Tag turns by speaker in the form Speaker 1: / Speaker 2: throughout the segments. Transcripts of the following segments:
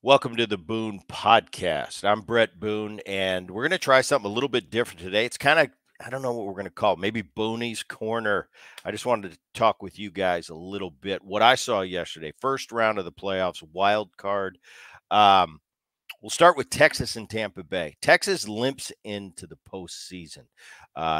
Speaker 1: Welcome to the Boone Podcast. I'm Bret Boone, and we're going to try something a little bit different today. It's kind of, I don't know what we're going to call it, maybe Boonie's Corner. I just wanted to talk with you guys a little bit. What I saw yesterday, first round of the playoffs, wild card. Um, we'll start with Texas and Tampa Bay. Texas limps into the postseason.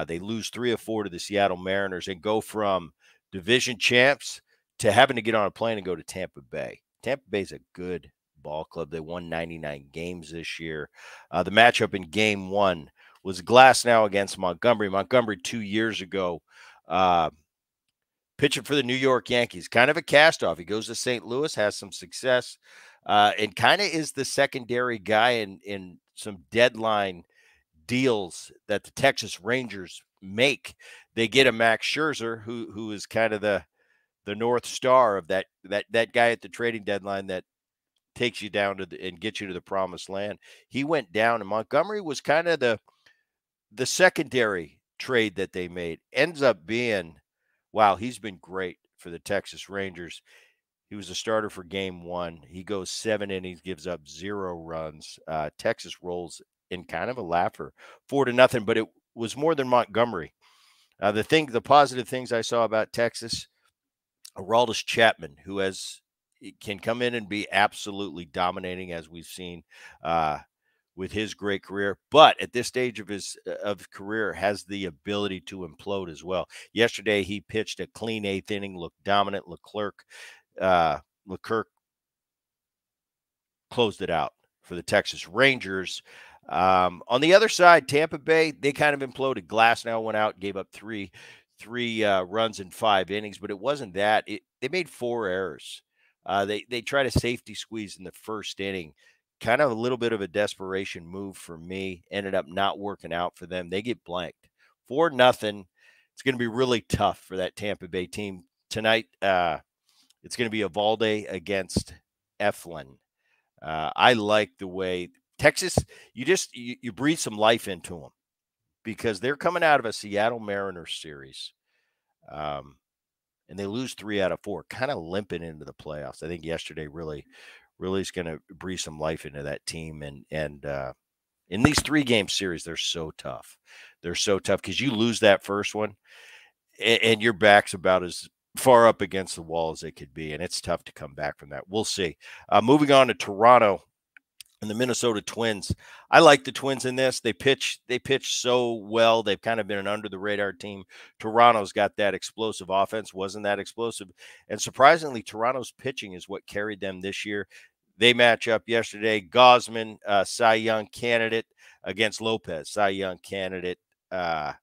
Speaker 1: They lose 3 of 4 to the Seattle Mariners and go from division champs to having to get on a plane and go to Tampa Bay. Tampa Bay's a good ball club. They won 99 games this year. The matchup in game one was Glass now against Montgomery. Montgomery 2 years ago, uh, pitching for the New York Yankees, kind of a cast-off. He goes to St. Louis, has some success, and kind of is the secondary guy in some deadline deals that the Texas Rangers make. They get a Max Scherzer, who is kind of the North Star of that guy at the trading deadline that takes you down to and gets you to the promised land. He went down, and Montgomery was kind of the secondary trade that they made. Ends up being, wow, he's been great for the Texas Rangers. He was a starter for game one. He goes 7 innings, gives up 0 runs. Texas rolls in kind of a laugher, 4-0, but it was more than Montgomery. The positive things I saw about Texas, Aroldis Chapman, who can come in and be absolutely dominating, as we've seen with his great career, but at this stage of his career has the ability to implode as well. Yesterday, he pitched a clean 8th inning, looked dominant. Leclerc closed it out for the Texas Rangers. On the other side, Tampa Bay, they kind of imploded. Glass now went out, gave up three runs in 5 innings, but it wasn't that. They made 4 errors. They tried a safety squeeze in the first inning, kind of a little bit of a desperation move for me. Ended up not working out for them. They get blanked 4-0. It's going to be really tough for that Tampa Bay team tonight. It's going to be Evalde against Eflin. I like the way Texas. You breathe some life into them because they're coming out of a Seattle Mariners series, and they lose 3 out of 4, kind of limping into the playoffs. I think yesterday really is going to breathe some life into that team, and in these 3-game series, they're so tough. They're so tough because you lose that first one, and your back's about as far up against the wall as it could be, and it's tough to come back from that. We'll see. Moving on to Toronto and the Minnesota Twins. I like the Twins in this. They pitch so well. They've kind of been an under the radar team. Toronto's got that explosive offense, wasn't that explosive. And surprisingly, Toronto's pitching is what carried them this year. They match up yesterday. Gosman, Cy Young candidate against Lopez, Cy Young candidate. And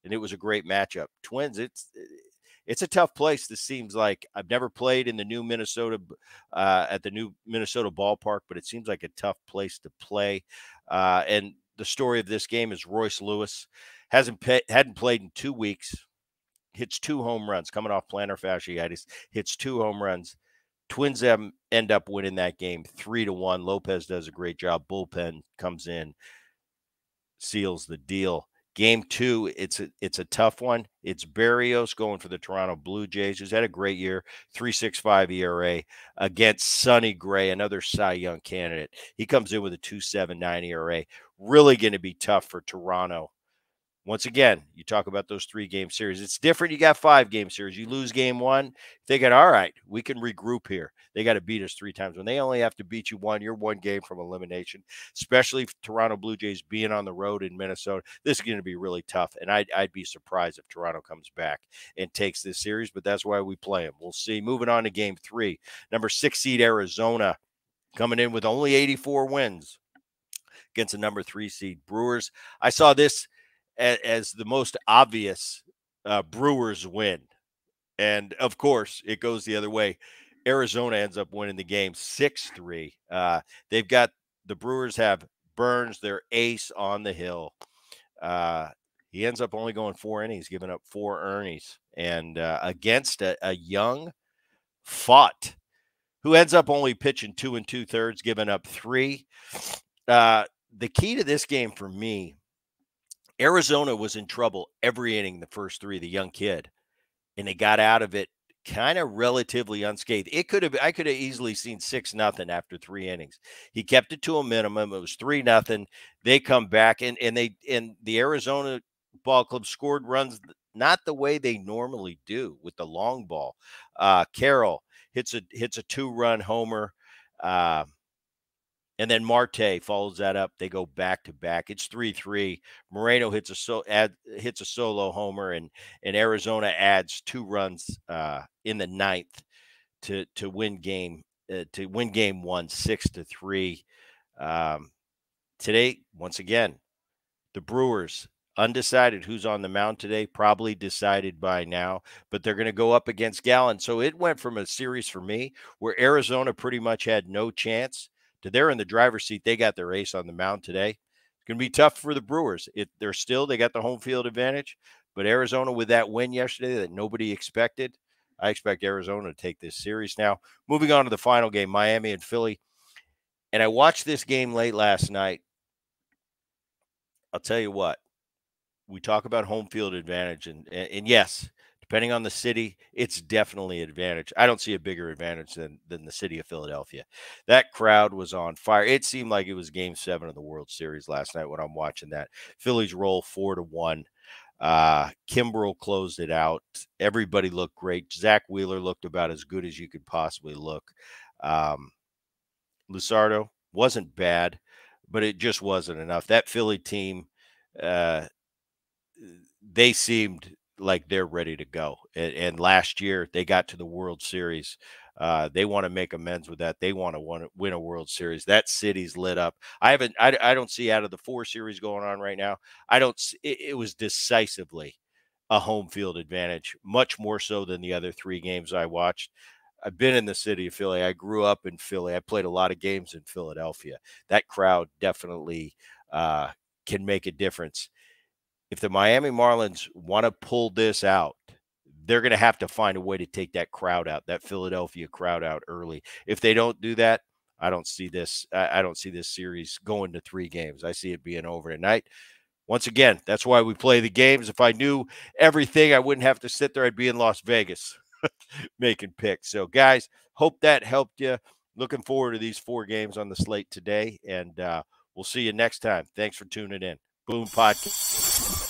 Speaker 1: it was a great matchup. Twins, it's a tough place. This seems like I've never played in the new Minnesota at the new Minnesota ballpark, but it seems like a tough place to play. And the story of this game is Royce Lewis hadn't played in 2 weeks, hits 2 home runs coming off plantar fasciitis, hits 2 home runs. Twins end up winning that game 3-1. Lopez does a great job. Bullpen comes in, seals the deal. Game 2, it's a tough one. It's Berrios going for the Toronto Blue Jays, who's had a great year, 3.65 ERA against Sonny Gray, another Cy Young candidate. He comes in with a 2.79 ERA. Really going to be tough for Toronto. Once again, you talk about those 3-game series. It's different. You got 5-game series. You lose game 1, thinking, all right, we can regroup here. They got to beat us 3 times. When they only have to beat you 1, you're 1 game from elimination, especially Toronto Blue Jays being on the road in Minnesota. This is going to be really tough, and I'd be surprised if Toronto comes back and takes this series, but that's why we play them. We'll see. Moving on to game 3, number 6 seed Arizona coming in with only 84 wins against the number 3 seed Brewers. I saw this as the most obvious Brewers win. And, of course, it goes the other way. Arizona ends up winning the game 6-3. They've got the Brewers have Burns, their ace on the hill. He ends up only going 4 innings, giving up 4 earnings. And against a young Fought, who ends up only pitching 2 2/3, giving up 3. The key to this game for me, Arizona was in trouble every inning, the first 3, the young kid, and they got out of it kind of relatively unscathed. I could have easily seen 6-0 after 3 innings. He kept it to a minimum. It was 3-0. They come back and the Arizona ball club scored runs not the way they normally do with the long ball. Carroll hits a 2-run homer. Uh, and then Marte follows that up. They go back to back. It's 3-3. Moreno hits a solo homer, and Arizona adds 2 runs in the ninth to win game one 6-3. Um, Today, once again, the Brewers, undecided who's on the mound today, probably decided by now, but they're going to go up against Gallen. So it went from a series for me where Arizona pretty much had no chance to they're in the driver's seat. They got their ace on the mound today. It's going to be tough for the Brewers. They got the home field advantage, but Arizona with that win yesterday that nobody expected, I expect Arizona to take this series. Now, moving on to the final game, Miami and Philly. And I watched this game late last night. I'll tell you what, we talk about home field advantage, and yes, depending on the city, it's definitely an advantage. I don't see a bigger advantage than the city of Philadelphia. That crowd was on fire. It seemed like it was Game 7 of the World Series last night when I'm watching that. Phillies roll 4-1. Kimbrel closed it out. Everybody looked great. Zach Wheeler looked about as good as you could possibly look. Luzardo wasn't bad, but it just wasn't enough. That Philly team, uh, they seemed like they're ready to go. And last year they got to the World Series. They want to make amends with that. They want to win a World Series. That city's lit up. I don't see out of the 4 series going on right now. I don't. It was decisively a home field advantage, much more so than the other 3 games I watched. I've been in the city of Philly. I grew up in Philly. I played a lot of games in Philadelphia. That crowd definitely can make a difference. If the Miami Marlins want to pull this out, they're going to have to find a way to take that crowd out, that Philadelphia crowd out early. If they don't do that, I don't see this. I don't see this series going to 3 games. I see it being over tonight. Once again, that's why we play the games. If I knew everything, I wouldn't have to sit there. I'd be in Las Vegas making picks. So, guys, hope that helped you. Looking forward to these 4 games on the slate today, and we'll see you next time. Thanks for tuning in. Boone Podcast.